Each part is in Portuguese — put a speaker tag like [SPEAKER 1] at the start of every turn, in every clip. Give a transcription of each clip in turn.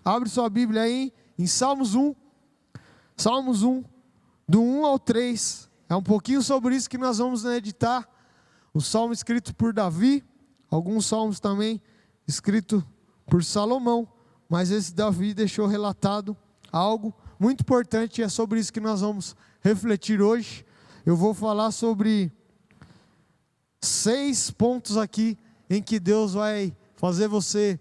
[SPEAKER 1] Abre sua Bíblia aí em Salmos 1. Salmos 1, do 1 ao 3. É um pouquinho sobre isso que nós vamos meditar. O salmo escrito por Davi, alguns salmos também escritos por Salomão, mas esse Davi deixou relatado algo muito importante e é sobre isso que nós vamos refletir hoje. Eu vou falar sobre 6 pontos aqui em que Deus vai fazer você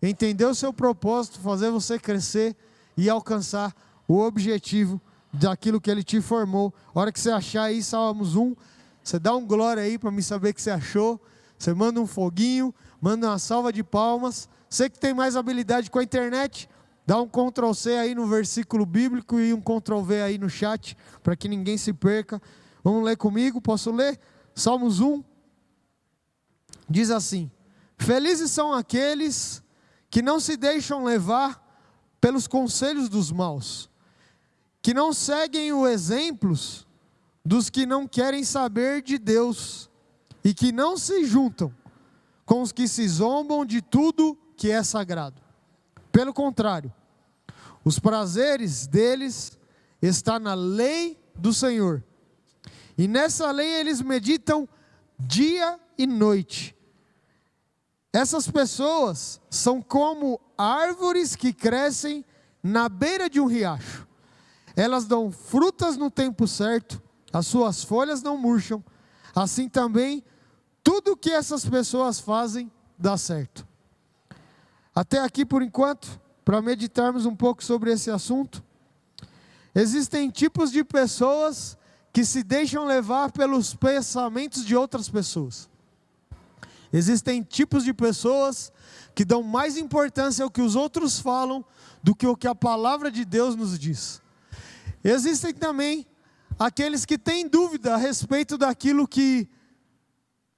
[SPEAKER 1] entender o seu propósito, fazer você crescer e alcançar o objetivo daquilo que Ele te formou. A hora que você achar aí Salmos 1, você dá um glória aí para me saber que você achou. Você manda um foguinho, manda uma salva de palmas. Você que tem mais habilidade com a internet, dá um Ctrl C aí no versículo bíblico e um Ctrl V aí no chat, para que ninguém se perca. Vamos ler comigo, posso ler? Salmos 1, diz assim: felizes são aqueles que não se deixam levar pelos conselhos dos maus, que não seguem os exemplos dos que não querem saber de Deus, e que não se juntam com os que se zombam de tudo que é sagrado. Pelo contrário, os prazeres deles estão na lei do Senhor, e nessa lei eles meditam dia e noite. Essas pessoas são como árvores que crescem na beira de um riacho. Elas dão frutas no tempo certo, as suas folhas não murcham. Assim também, tudo que essas pessoas fazem dá certo. Até aqui por enquanto, para meditarmos um pouco sobre esse assunto. Existem tipos de pessoas que se deixam levar pelos pensamentos de outras pessoas. Existem tipos de pessoas que dão mais importância ao que os outros falam do que o que a palavra de Deus nos diz. Existem também aqueles que têm dúvida a respeito daquilo que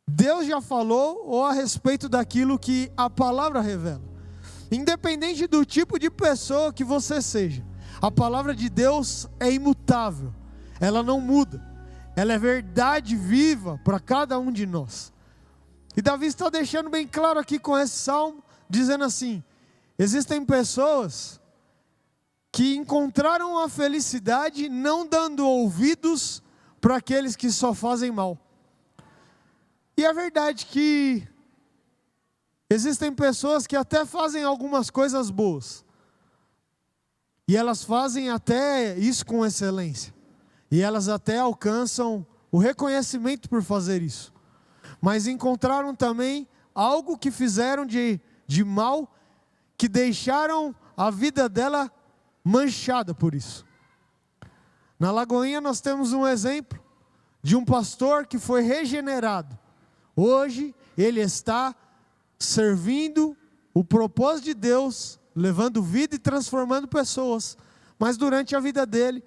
[SPEAKER 1] Deus já falou ou a respeito daquilo que a palavra revela. Independente do tipo de pessoa que você seja, a palavra de Deus é imutável, ela não muda, ela é verdade viva para cada um de nós. E Davi está deixando bem claro aqui com esse salmo, dizendo assim: existem pessoas que encontraram a felicidade não dando ouvidos para aqueles que só fazem mal. E é verdade que existem pessoas que até fazem algumas coisas boas, e elas fazem até isso com excelência, e elas até alcançam o reconhecimento por fazer isso, mas encontraram também algo que fizeram de mal, que deixaram a vida dela manchada por isso. Na Lagoinha nós temos um exemplo de um pastor que foi regenerado. Hoje ele está servindo o propósito de Deus, levando vida e transformando pessoas. Mas durante a vida dele,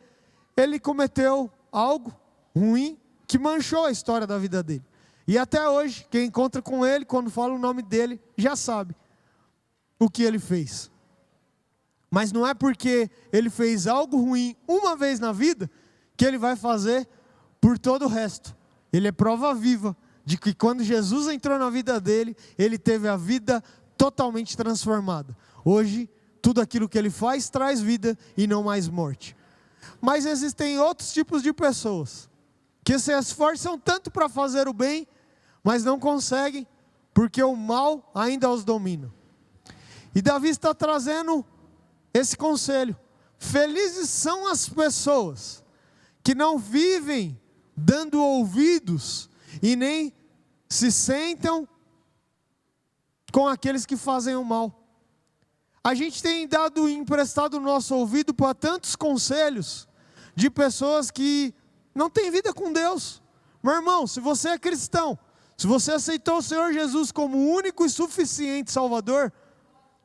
[SPEAKER 1] ele cometeu algo ruim que manchou a história da vida dele. E até hoje, quem encontra com ele, quando fala o nome dele, já sabe o que ele fez. Mas não é porque ele fez algo ruim uma vez na vida, que ele vai fazer por todo o resto. Ele é prova viva de que quando Jesus entrou na vida dele, ele teve a vida totalmente transformada. Hoje, tudo aquilo que ele faz traz vida e não mais morte. Mas existem outros tipos de pessoas que se esforçam tanto para fazer o bem, mas não conseguem, porque o mal ainda os domina. E Davi está trazendo esse conselho: felizes são as pessoas que não vivem dando ouvidos e nem se sentam com aqueles que fazem o mal. A gente tem dado e emprestado o nosso ouvido para tantos conselhos de pessoas que não têm vida com Deus. Meu irmão, se você é cristão, se você aceitou o Senhor Jesus como o único e suficiente Salvador,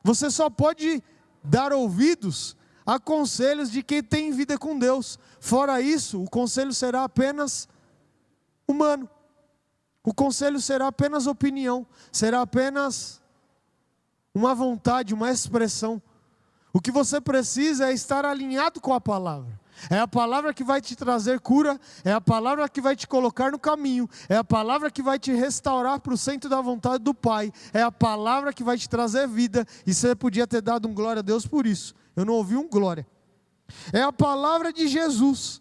[SPEAKER 1] você só pode dar ouvidos a conselhos de quem tem vida com Deus. Fora isso, o conselho será apenas humano. O conselho será apenas opinião, será apenas uma vontade, uma expressão. O que você precisa é estar alinhado com a palavra. É a palavra que vai te trazer cura, é a palavra que vai te colocar no caminho, é a palavra que vai te restaurar para o centro da vontade do Pai, é a palavra que vai te trazer vida, e você podia ter dado um glória a Deus por isso, eu não ouvi um glória. É a palavra de Jesus.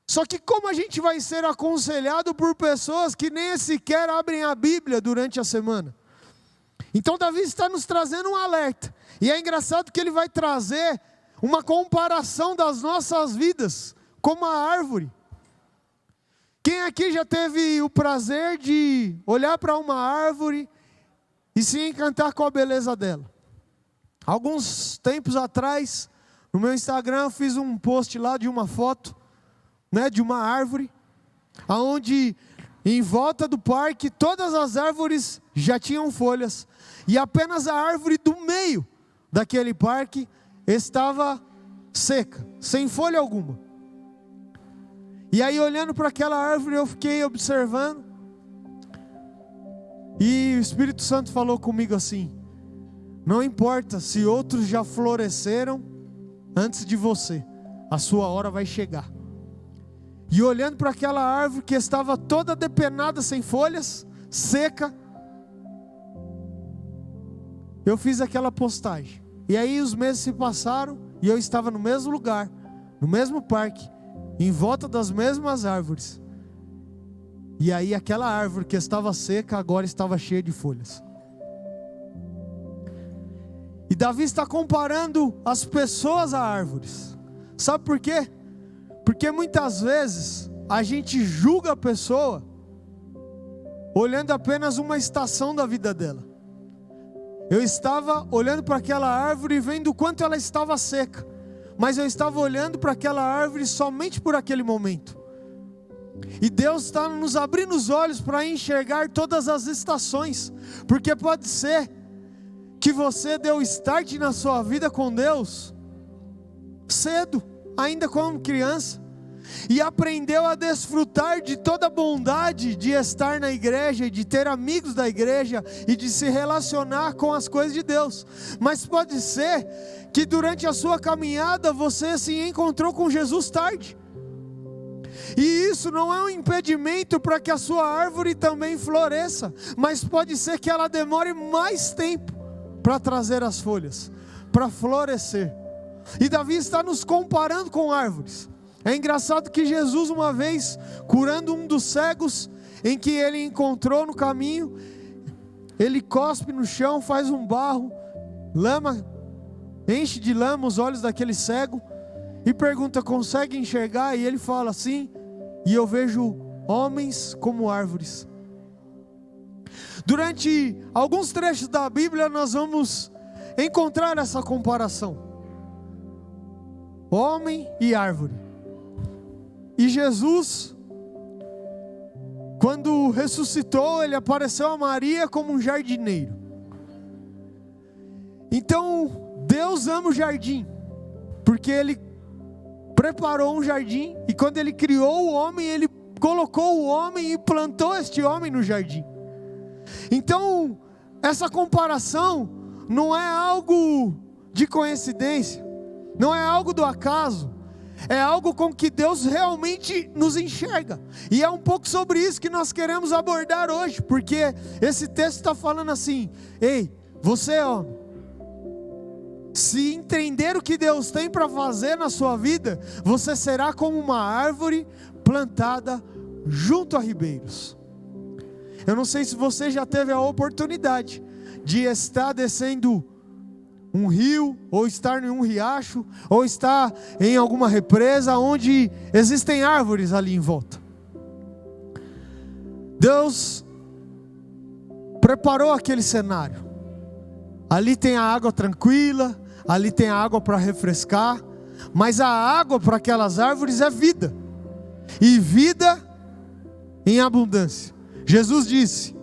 [SPEAKER 1] Só que como a gente vai ser aconselhado por pessoas que nem sequer abrem a Bíblia durante a semana? Então Davi está nos trazendo um alerta, e é engraçado que ele vai trazer uma comparação das nossas vidas, como a árvore. Quem aqui já teve o prazer de olhar para uma árvore e se encantar com a beleza dela? Alguns tempos atrás, no meu Instagram, eu fiz um post lá de uma foto, de uma árvore, onde em volta do parque todas as árvores já tinham folhas, e apenas a árvore do meio daquele parque estava seca, sem folha alguma. E aí, olhando para aquela árvore, eu fiquei observando, e o Espírito Santo falou comigo assim: não importa se outros já floresceram antes de você, a sua hora vai chegar. E olhando para aquela árvore que estava toda depenada, sem folhas, seca, eu fiz aquela postagem. E aí os meses se passaram, e eu estava no mesmo lugar, no mesmo parque, em volta das mesmas árvores. E aí aquela árvore que estava seca, agora estava cheia de folhas. E Davi está comparando as pessoas a árvores. Sabe por quê? Porque muitas vezes a gente julga a pessoa olhando apenas uma estação da vida dela. Eu estava olhando para aquela árvore e vendo o quanto ela estava seca, mas eu estava olhando para aquela árvore somente por aquele momento. E Deus está nos abrindo os olhos para enxergar todas as estações, porque pode ser que você deu start na sua vida com Deus cedo, ainda como criança, e aprendeu a desfrutar de toda a bondade de estar na igreja, de ter amigos da igreja e de se relacionar com as coisas de Deus. Mas pode ser que durante a sua caminhada você se encontrou com Jesus tarde, e isso não é um impedimento para que a sua árvore também floresça, mas pode ser que ela demore mais tempo para trazer as folhas, para florescer. E Davi está nos comparando com árvores. É engraçado que Jesus, uma vez, curando um dos cegos, em que ele encontrou no caminho, ele cospe no chão, faz um barro, lama, enche de lama os olhos daquele cego, e pergunta: consegue enxergar? E ele fala assim: e eu vejo homens como árvores. Durante alguns trechos da Bíblia nós vamos encontrar essa comparação, homem e árvore. E Jesus, quando ressuscitou, ele apareceu a Maria como um jardineiro. Então Deus ama o jardim, porque Ele preparou um jardim, e quando Ele criou o homem, Ele colocou o homem e plantou este homem no jardim. Então essa comparação não é algo de coincidência, não é algo do acaso, é algo com que Deus realmente nos enxerga. E é um pouco sobre isso que nós queremos abordar hoje, porque esse texto está falando assim: ei, você homem, se entender o que Deus tem para fazer na sua vida, você será como uma árvore plantada junto a ribeiros. Eu não sei se você já teve a oportunidade de estar descendo um rio, ou estar em um riacho, ou estar em alguma represa onde existem árvores ali em volta. Deus preparou aquele cenário. Ali tem a água tranquila, ali tem a água para refrescar, mas a água para aquelas árvores é vida, e vida em abundância. Jesus disse: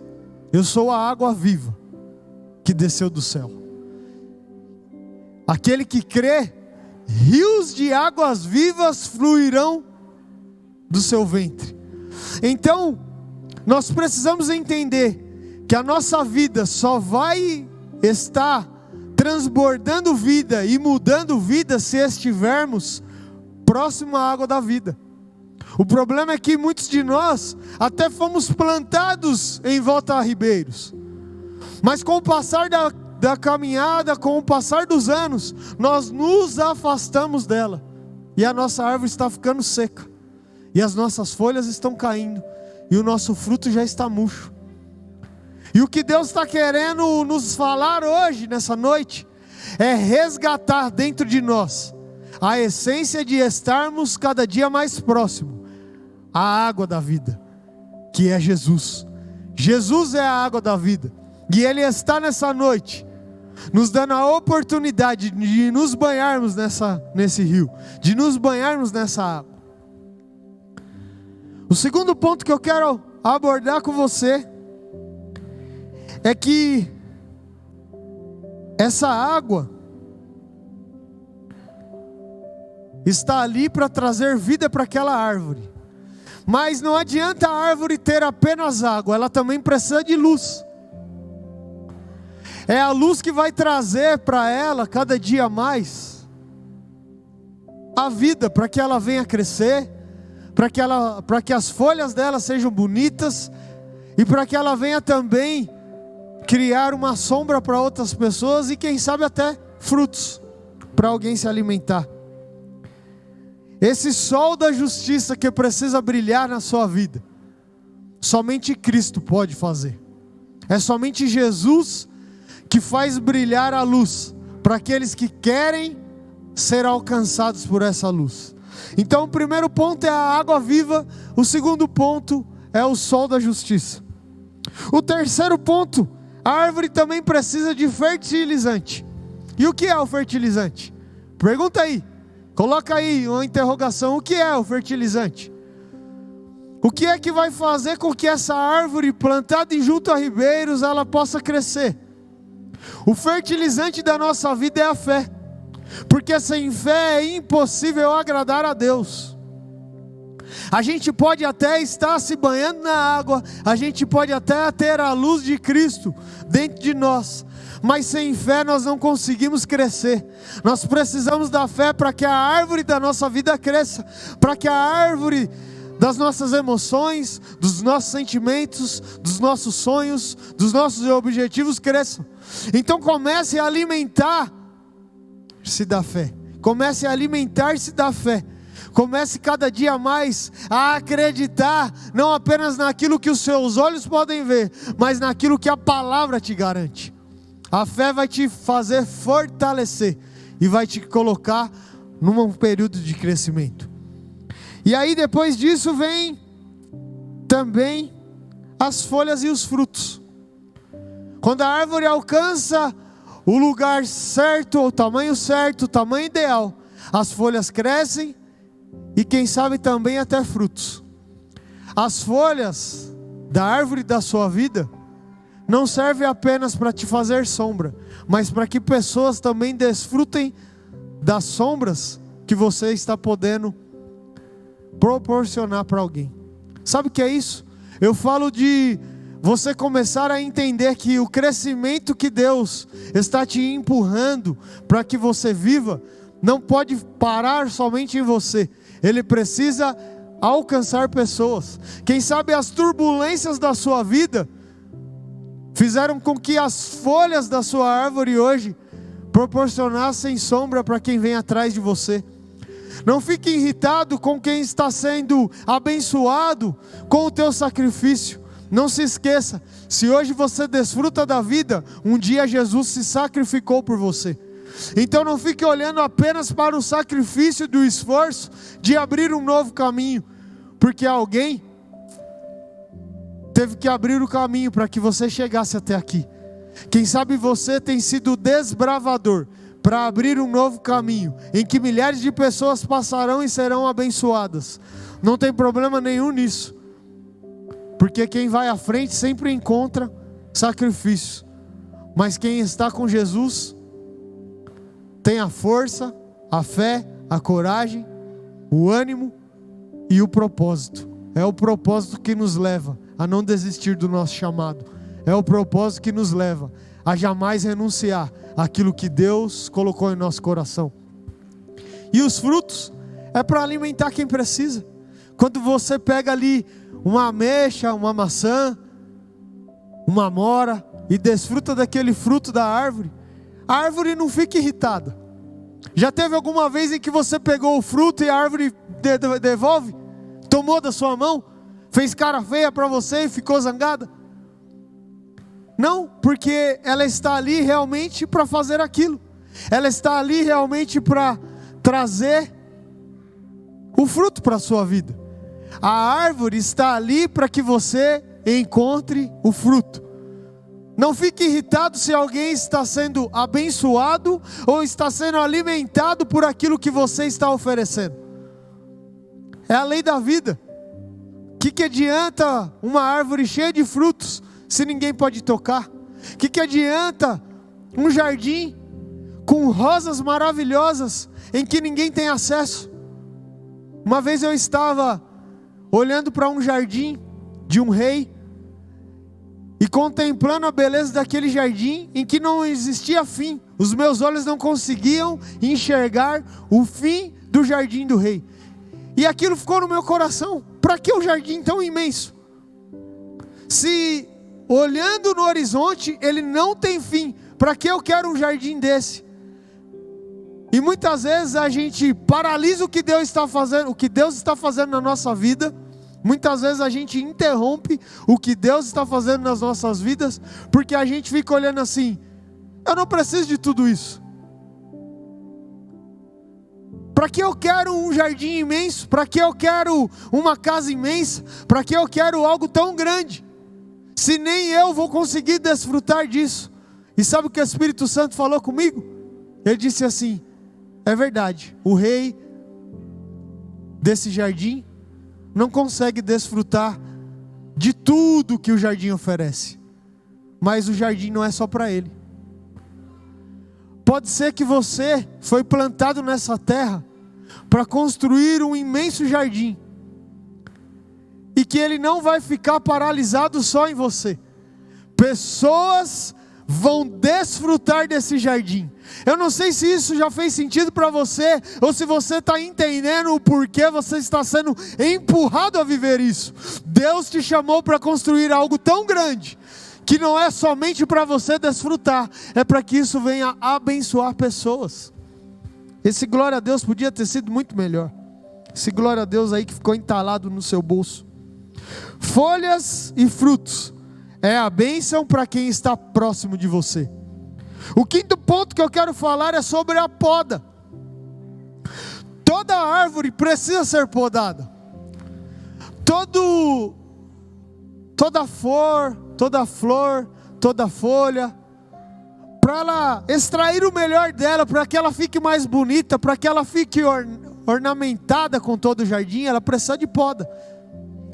[SPEAKER 1] eu sou a água viva que desceu do céu. Aquele que crê, rios de águas vivas fluirão do seu ventre. Então, nós precisamos entender que a nossa vida só vai estar transbordando vida e mudando vida se estivermos próximo à água da vida. O problema é que muitos de nós até fomos plantados em volta a ribeiros, mas com o passar da caminhada, com o passar dos anos, nós nos afastamos dela, e a nossa árvore está ficando seca, e as nossas folhas estão caindo, e o nosso fruto já está murcho. E o que Deus está querendo nos falar hoje, nessa noite, é resgatar dentro de nós a essência de estarmos cada dia mais próximo à água da vida, que é Jesus. Jesus é a água da vida, e Ele está nessa noite nos dando a oportunidade de nos banharmos nesse rio, de nos banharmos nessa água. O segundo ponto que eu quero abordar com você é que essa água está ali para trazer vida para aquela árvore. Mas não adianta a árvore ter apenas água, ela também precisa de luz. É a luz que vai trazer para ela cada dia mais a vida, para que ela venha crescer, para que as folhas dela sejam bonitas, e para que ela venha também criar uma sombra para outras pessoas, e quem sabe até frutos para alguém se alimentar. Esse sol da justiça que precisa brilhar na sua vida, somente Cristo pode fazer. É somente Jesus que faz brilhar a luz para aqueles que querem ser alcançados por essa luz. Então o primeiro ponto é a água viva, o segundo ponto é o sol da justiça. O terceiro ponto, a árvore também precisa de fertilizante. E o que é o fertilizante? Pergunta aí, coloca aí uma interrogação: o que é o fertilizante? O que é que vai fazer com que essa árvore plantada junto a ribeiros ela possa crescer? O fertilizante da nossa vida é a fé, porque sem fé é impossível agradar a Deus. A gente pode até estar se banhando na água, a gente pode até ter a luz de Cristo dentro de nós, mas sem fé nós não conseguimos crescer. Nós precisamos da fé para que a árvore da nossa vida cresça, para que a árvore das nossas emoções, dos nossos sentimentos, dos nossos sonhos, dos nossos objetivos cresçam. Então comece a alimentar-se da fé, comece a alimentar-se da fé. Comece cada dia mais a acreditar, não apenas naquilo que os seus olhos podem ver, mas naquilo que a palavra te garante. A fé vai te fazer fortalecer e vai te colocar num período de crescimento. E aí depois disso vem também as folhas e os frutos. Quando a árvore alcança o lugar certo, o tamanho ideal, as folhas crescem e quem sabe também até frutos. As folhas da árvore da sua vida não servem apenas para te fazer sombra, mas para que pessoas também desfrutem das sombras que você está podendo proporcionar para alguém. Sabe o que é isso? Eu falo de você começar a entender que o crescimento que Deus está te empurrando para que você viva, não pode parar somente em você. Ele precisa alcançar pessoas. Quem sabe as turbulências da sua vida fizeram com que as folhas da sua árvore hoje proporcionassem sombra para quem vem atrás de você. Não fique irritado com quem está sendo abençoado com o teu sacrifício. Não se esqueça, se hoje você desfruta da vida, um dia Jesus se sacrificou por você. Então não fique olhando apenas para o sacrifício do esforço de abrir um novo caminho, porque alguém teve que abrir o caminho para que você chegasse até aqui. Quem sabe você tem sido desbravador para abrir um novo caminho, em que milhares de pessoas passarão e serão abençoadas. Não tem problema nenhum nisso, porque quem vai à frente sempre encontra sacrifício, mas quem está com Jesus tem a força, a fé, a coragem, o ânimo e o propósito. É o propósito que nos leva a não desistir do nosso chamado. É o propósito que nos leva a jamais renunciar àquilo que Deus colocou em nosso coração. E os frutos é para alimentar quem precisa. Quando você pega ali uma ameixa, uma maçã, uma amora e desfruta daquele fruto da árvore, a árvore não fica irritada. Já teve alguma vez em que você pegou o fruto e a árvore devolve? Tomou da sua mão? Fez cara feia para você e ficou zangada? Não, porque ela está ali realmente para fazer aquilo. Ela está ali realmente para trazer o fruto para a sua vida. A árvore está ali para que você encontre o fruto. Não fique irritado se alguém está sendo abençoado ou está sendo alimentado por aquilo que você está oferecendo. É a lei da vida. O que adianta uma árvore cheia de frutos se ninguém pode tocar? O que adianta um jardim com rosas maravilhosas em que ninguém tem acesso? Uma vez eu estava olhando para um jardim de um rei e contemplando a beleza daquele jardim em que não existia fim. Os meus olhos não conseguiam enxergar o fim do jardim do rei. E aquilo ficou no meu coração. Para que um jardim tão imenso? Se olhando no horizonte ele não tem fim, para que eu quero um jardim desse? E muitas vezes a gente paralisa o que Deus está fazendo na nossa vida. Muitas vezes a gente interrompe o que Deus está fazendo nas nossas vidas, porque a gente fica olhando assim: eu não preciso de tudo isso. Para que eu quero um jardim imenso? Para que eu quero uma casa imensa? Para que eu quero algo tão grande, se nem eu vou conseguir desfrutar disso? E sabe o que o Espírito Santo falou comigo? Ele disse assim: é verdade, o rei desse jardim não consegue desfrutar de tudo que o jardim oferece, mas o jardim não é só para ele. Pode ser que você foi plantado nessa terra para construir um imenso jardim, e que ele não vai ficar paralisado só em você. Pessoas vão desfrutar desse jardim. Eu não sei se isso já fez sentido para você, ou se você está entendendo o porquê você está sendo empurrado a viver isso. Deus te chamou para construir algo tão grande, que não é somente para você desfrutar, é para que isso venha abençoar pessoas. Esse glória a Deus podia ter sido muito melhor. Esse glória a Deus aí que ficou entalado no seu bolso. Folhas e frutos é a bênção para quem está próximo de você. O quinto ponto que eu quero falar é sobre a poda. Toda árvore precisa ser podada. Toda flor, toda folha, para ela extrair o melhor dela, para que ela fique mais bonita, para que ela fique ornamentada com todo o jardim, ela precisa de poda.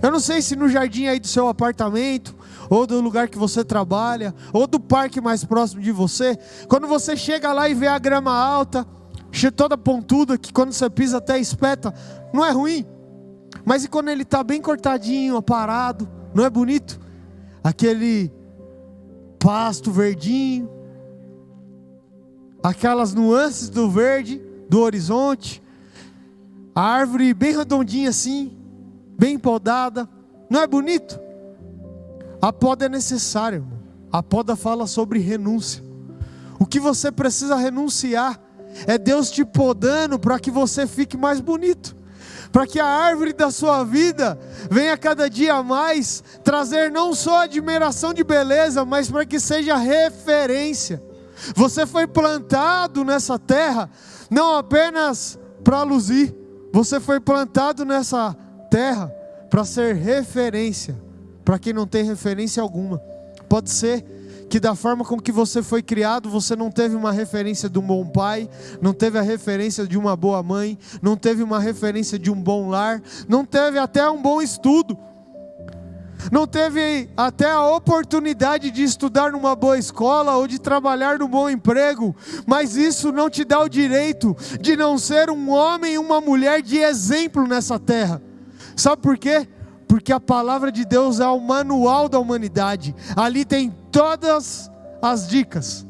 [SPEAKER 1] Eu não sei se no jardim aí do seu apartamento, ou do lugar que você trabalha, ou do parque mais próximo de você, quando você chega lá e vê a grama alta, toda pontuda, que quando você pisa até espeta, não é ruim. Mas e quando ele está bem cortadinho, aparado, não é bonito? Aquele pasto verdinho, aquelas nuances do verde, do horizonte, a árvore bem redondinha assim, bem podada, não é bonito? A poda é necessária, irmão. A poda fala sobre renúncia. O que você precisa renunciar é Deus te podando para que você fique mais bonito, para que a árvore da sua vida venha cada dia mais trazer não só admiração de beleza, mas para que seja referência. Você foi plantado nessa terra não apenas para luzir, você foi plantado nessa terra para ser referência para quem não tem referência alguma. Pode ser que da forma com que você foi criado, você não teve uma referência de um bom pai, não teve a referência de uma boa mãe, não teve uma referência de um bom lar, não teve até um bom estudo, não teve até a oportunidade de estudar numa boa escola ou de trabalhar num bom emprego, mas isso não te dá o direito de não ser um homem e uma mulher de exemplo nessa terra. Sabe por quê? Porque a palavra de Deus é o manual da humanidade. Ali tem todas as dicas.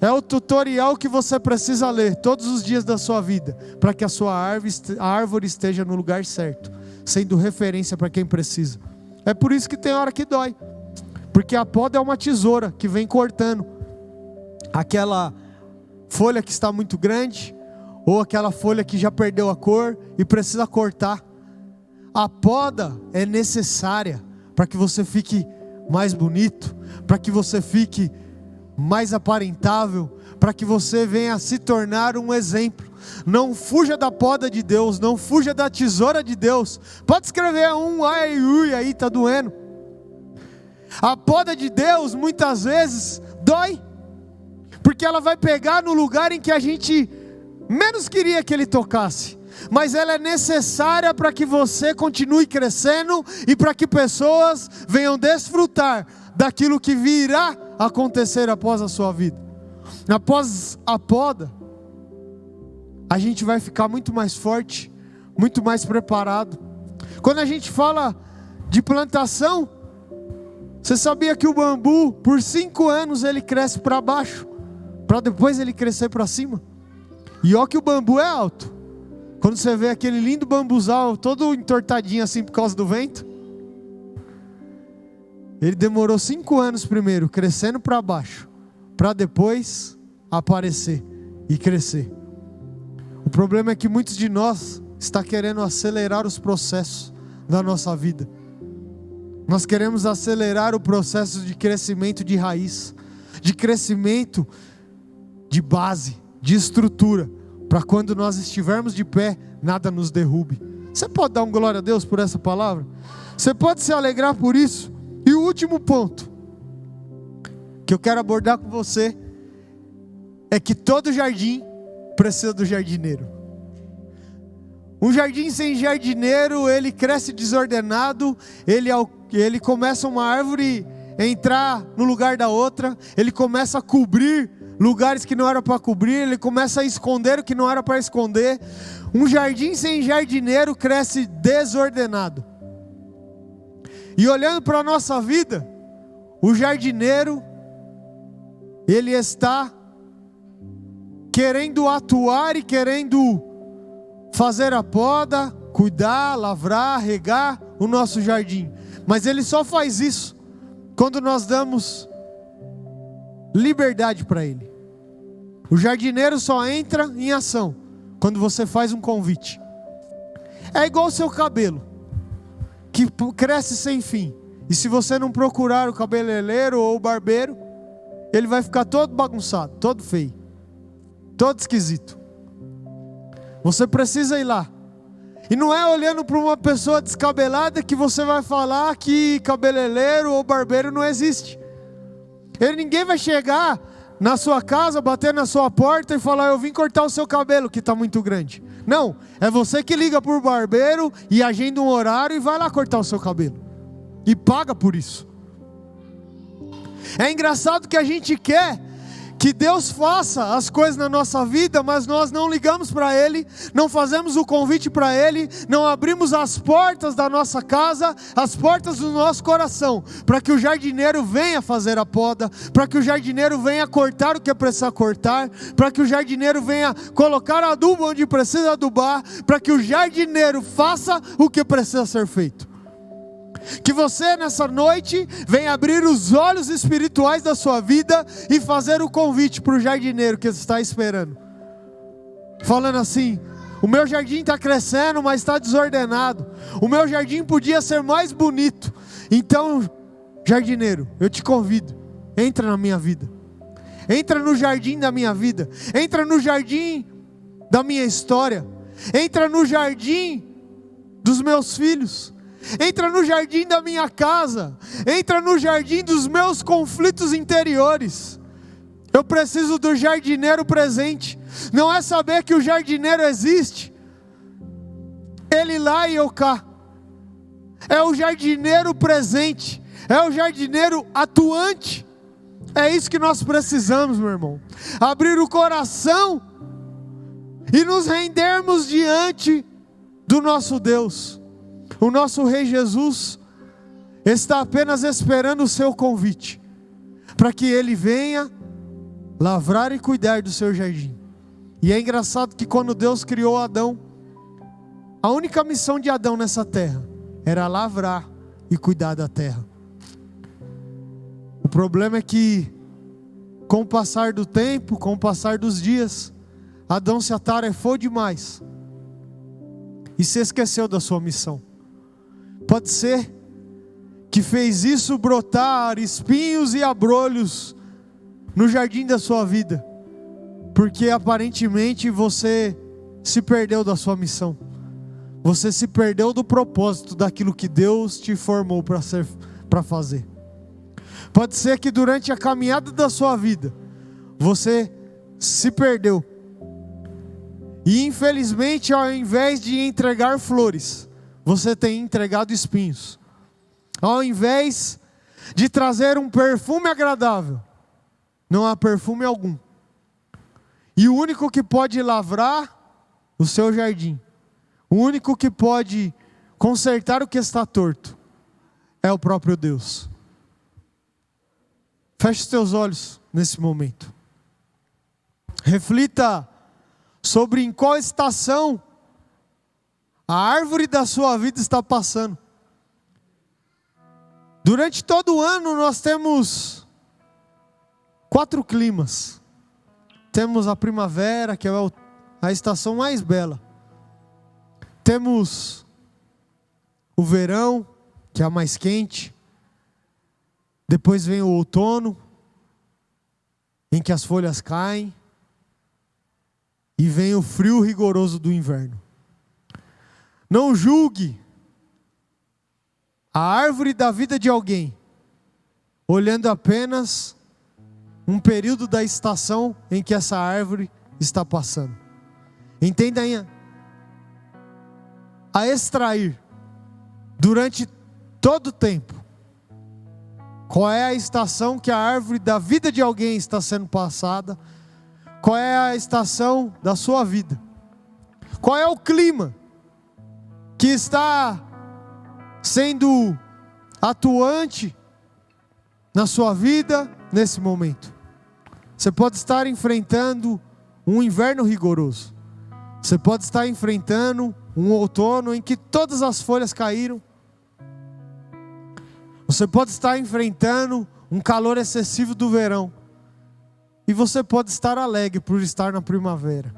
[SPEAKER 1] É o tutorial que você precisa ler todos os dias da sua vida, para que a sua árvore esteja no lugar certo, sendo referência para quem precisa. É por isso que tem hora que dói, porque a poda é uma tesoura que vem cortando aquela folha que está muito grande, ou aquela folha que já perdeu a cor e precisa cortar. A poda é necessária para que você fique mais bonito, para que você fique mais aparentável, para que você venha se tornar um exemplo. Não fuja da poda de Deus, não fuja da tesoura de Deus. Pode escrever ai, ui, aí tá doendo. A poda de Deus muitas vezes dói, porque ela vai pegar no lugar em que a gente menos queria que ele tocasse, mas ela é necessária para que você continue crescendo e para que pessoas venham desfrutar daquilo que virá acontecer após a sua vida. Após a poda, a gente vai ficar muito mais forte, muito mais preparado. Quando a gente fala de plantação, você sabia que o bambu, por 5 anos, ele cresce para baixo, para depois ele crescer para cima? E olha que o bambu é alto. Quando você vê aquele lindo bambuzal todo entortadinho assim por causa do vento, ele demorou 5 anos primeiro, crescendo para baixo, para depois aparecer e crescer. O problema é que muitos de nós está querendo acelerar os processos da nossa vida. Nós queremos acelerar o processo de crescimento de raiz, de crescimento de base, de estrutura, para quando nós estivermos de pé, nada nos derrube. Você pode dar um glória a Deus por essa palavra? Você pode se alegrar por isso? E o último ponto que eu quero abordar com você é que todo jardim precisa do jardineiro. Um jardim sem jardineiro, ele cresce desordenado, ele começa uma árvore a entrar no lugar da outra, ele começa a cobrir lugares que não era para cobrir, ele começa a esconder o que não era para esconder. Um jardim sem jardineiro cresce desordenado. E olhando para a nossa vida, o jardineiro, ele está querendo atuar e querendo fazer a poda, cuidar, lavrar, regar o nosso jardim. Mas ele só faz isso quando nós damos liberdade para ele. O jardineiro só entra em ação quando você faz um convite. É igual o seu cabelo, que cresce sem fim. E se você não procurar o cabeleireiro ou o barbeiro, ele vai ficar todo bagunçado, todo feio, todo esquisito. Você precisa ir lá. E não é olhando para uma pessoa descabelada que você vai falar que cabeleireiro ou barbeiro não existe. Ninguém vai chegar na sua casa, bater na sua porta e falar: eu vim cortar o seu cabelo que está muito grande. Não, é você que liga para o barbeiro e agenda um horário e vai lá cortar o seu cabelo. E paga por isso. É engraçado que a gente quer que Deus faça as coisas na nossa vida, mas nós não ligamos para Ele, não fazemos o convite para Ele, não abrimos as portas da nossa casa, as portas do nosso coração, para que o jardineiro venha fazer a poda, para que o jardineiro venha cortar o que precisa cortar, para que o jardineiro venha colocar adubo onde precisa adubar, para que o jardineiro faça o que precisa ser feito. Que você nessa noite venha abrir os olhos espirituais da sua vida e fazer o convite para o jardineiro que está esperando, falando assim: o meu jardim está crescendo, mas está desordenado, o meu jardim podia ser mais bonito. Então, jardineiro, eu te convido, entra na minha vida, entra no jardim da minha vida, entra no jardim da minha história, entra no jardim dos meus filhos, entra no jardim da minha casa, entra no jardim dos meus conflitos interiores. Eu preciso do jardineiro presente. Não é saber que o jardineiro existe, ele lá e eu cá. É o jardineiro presente, é o jardineiro atuante. É isso que nós precisamos, meu irmão. Abrir o coração e nos rendermos diante do nosso Deus. O nosso Rei Jesus está apenas esperando o seu convite, para que Ele venha, lavrar e cuidar do seu jardim. E é engraçado que quando Deus criou Adão, a única missão de Adão nessa terra era lavrar e cuidar da terra. O problema é que, com o passar do tempo, com o passar dos dias, Adão se atarefou demais e se esqueceu da sua missão. Pode ser que fez isso brotar espinhos e abrolhos no jardim da sua vida, porque aparentemente você se perdeu da sua missão. Você se perdeu do propósito daquilo que Deus te formou para fazer. Pode ser que durante a caminhada da sua vida você se perdeu. E infelizmente, ao invés de entregar flores, você tem entregado espinhos. Ao invés de trazer um perfume agradável, não há perfume algum. E o único que pode lavrar o seu jardim, o único que pode consertar o que está torto, é o próprio Deus. Feche os teus olhos nesse momento. Reflita sobre em qual estação a árvore da sua vida está passando. Durante todo o ano nós temos 4 climas. Temos a primavera, que é a estação mais bela. Temos o verão, que é a mais quente. Depois vem o outono, em que as folhas caem. E vem o frio rigoroso do inverno. Não julgue a árvore da vida de alguém olhando apenas um período da estação em que essa árvore está passando. Entenda a extrair durante todo o tempo qual é a estação que a árvore da vida de alguém está sendo passada, qual é a estação da sua vida, qual é o clima que está sendo atuante na sua vida nesse momento. Você pode estar enfrentando um inverno rigoroso. Você pode estar enfrentando um outono em que todas as folhas caíram. Você pode estar enfrentando um calor excessivo do verão. E você pode estar alegre por estar na primavera.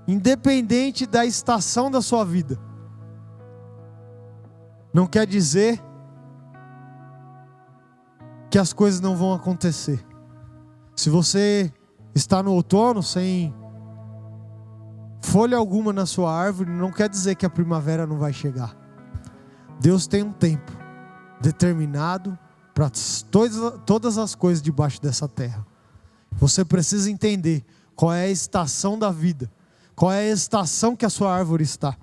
[SPEAKER 1] Independente da estação da sua vida. Não quer dizer que as coisas não vão acontecer. Se você está no outono sem folha alguma na sua árvore, não quer dizer que a primavera não vai chegar. Deus tem um tempo determinado para todas as coisas debaixo dessa terra. Você precisa entender qual é a estação da vida, qual é a estação que a sua árvore está.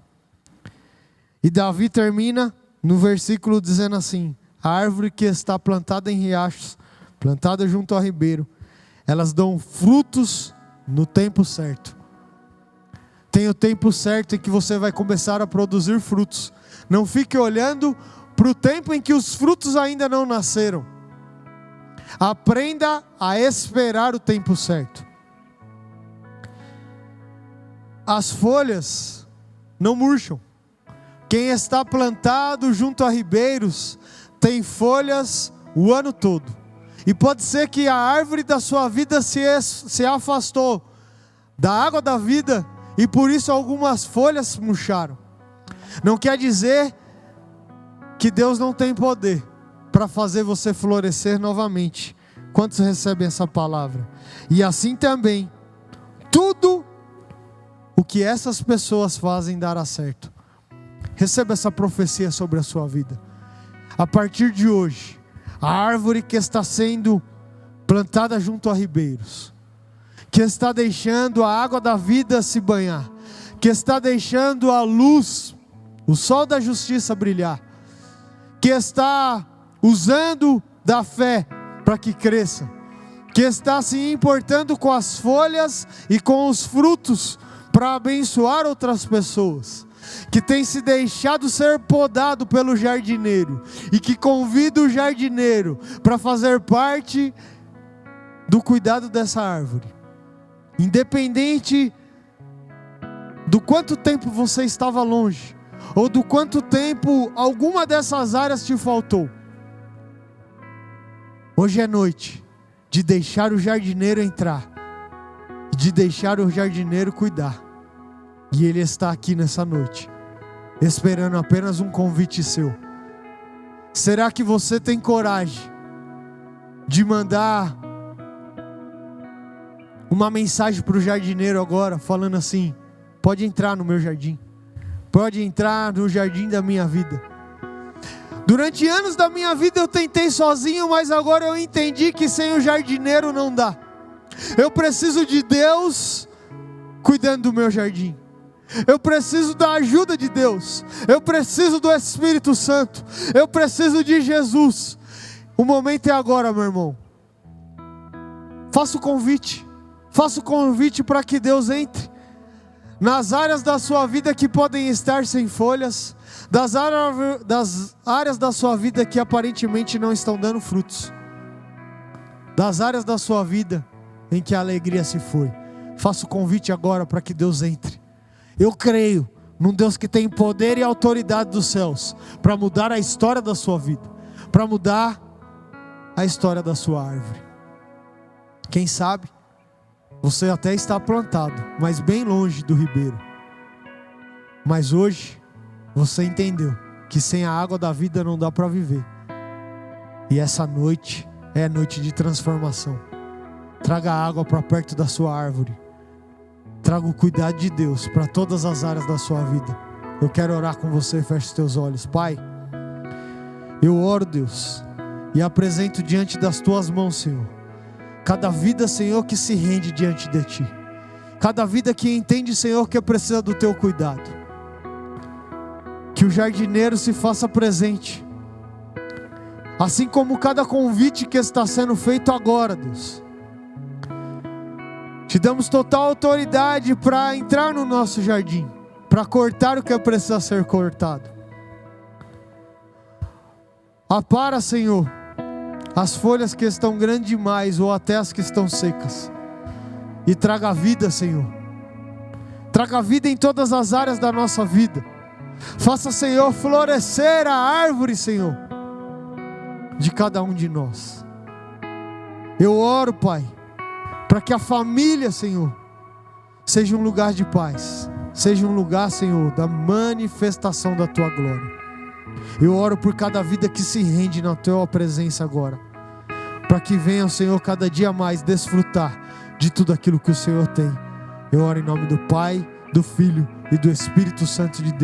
[SPEAKER 1] E Davi termina no versículo dizendo assim: a árvore que está plantada em riachos, plantada junto ao ribeiro, elas dão frutos no tempo certo. Tem o tempo certo em que você vai começar a produzir frutos. Não fique olhando para o tempo em que os frutos ainda não nasceram. Aprenda a esperar o tempo certo. As folhas não murcham. Quem está plantado junto a ribeiros tem folhas o ano todo. E pode ser que a árvore da sua vida se afastou da água da vida e por isso algumas folhas murcharam. Não quer dizer que Deus não tem poder para fazer você florescer novamente. Quantos recebem essa palavra? E assim também, tudo o que essas pessoas fazem dará certo. Receba essa profecia sobre a sua vida. A partir de hoje, a árvore que está sendo plantada junto a ribeiros, que está deixando a água da vida se banhar, que está deixando a luz, o sol da justiça brilhar, que está usando da fé para que cresça, que está se importando com as folhas e com os frutos para abençoar outras pessoas, que tem se deixado ser podado pelo jardineiro e que convida o jardineiro para fazer parte do cuidado dessa árvore. Independente do quanto tempo você estava longe, ou do quanto tempo alguma dessas áreas te faltou, hoje é noite de deixar o jardineiro entrar, de deixar o jardineiro cuidar. E Ele está aqui nessa noite, esperando apenas um convite seu. Será que você tem coragem de mandar uma mensagem para o jardineiro agora, falando assim: pode entrar no meu jardim, pode entrar no jardim da minha vida. Durante anos da minha vida eu tentei sozinho, mas agora eu entendi que sem o jardineiro não dá. Eu preciso de Deus cuidando do meu jardim. Eu preciso da ajuda de Deus. Eu preciso do Espírito Santo. Eu preciso de Jesus. O momento é agora, meu irmão. Faça o convite. Faça o convite para que Deus entre nas áreas da sua vida que podem estar sem folhas, das áreas da sua vida que aparentemente não estão dando frutos, das áreas da sua vida em que a alegria se foi. Faça o convite agora para que Deus entre. Eu creio num Deus que tem poder e autoridade dos céus para mudar a história da sua vida, para mudar a história da sua árvore. Quem sabe você até está plantado, mas bem longe do ribeiro. Mas hoje você entendeu que sem a água da vida não dá para viver. E essa noite é noite de transformação. Traga água para perto da sua árvore. Traga o cuidado de Deus para todas as áreas da sua vida. Eu quero orar com você. Feche os teus olhos. Pai, eu oro, Deus, e apresento diante das tuas mãos, Senhor, cada vida, Senhor, que se rende diante de Ti. Cada vida que entende, Senhor, que precisa do Teu cuidado. Que o jardineiro se faça presente. Assim como cada convite que está sendo feito agora, Deus. Te damos total autoridade para entrar no nosso jardim, para cortar o que precisa ser cortado. Apara, Senhor, as folhas que estão grandes demais ou até as que estão secas. E traga vida, Senhor. Traga vida em todas as áreas da nossa vida. Faça, Senhor, florescer a árvore, Senhor, de cada um de nós. Eu oro, Pai, para que a família, Senhor, seja um lugar de paz. Seja um lugar, Senhor, da manifestação da Tua glória. Eu oro por cada vida que se rende na Tua presença agora, para que venham, Senhor, cada dia mais desfrutar de tudo aquilo que o Senhor tem. Eu oro em nome do Pai, do Filho e do Espírito Santo de Deus.